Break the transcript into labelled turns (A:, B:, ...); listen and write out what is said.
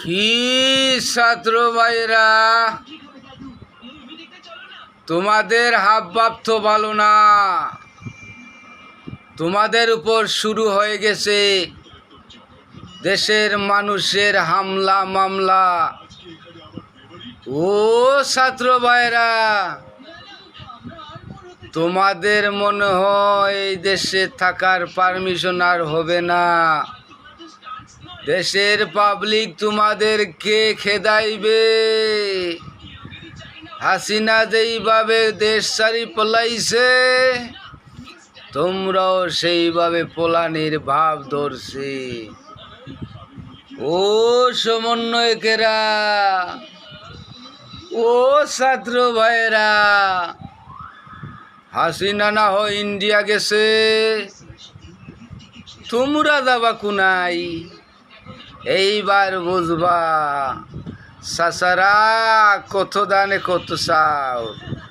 A: কি ছাত্র ভাইরা, তোমাদের হাবভাব তো ভালো না। তোমাদের উপর শুরু হয়ে গেছে দেশের মানুষের হামলা মামলা। ও ছাত্র ভাইরা, তোমাদের মনে হয় এই দেশে থাকার পারমিশন আর হবে না। দেশের পাবলিক তোমাদেরকে খেদাইবে। হাসিনা যেইভাবে দেশ ছাড়ি পলাইছে, তোমরাও সেইভাবে পলানির ভাব ধরছে। ও সমন্বয়কেরা, ও ছাত্র ভাইয়েরা, হাসিনা না হয় ইন্ডিয়া গেছে, তোমরা যাবা কুনাই? এইবার বুঝবা চাচারা কত দানে কত চাও।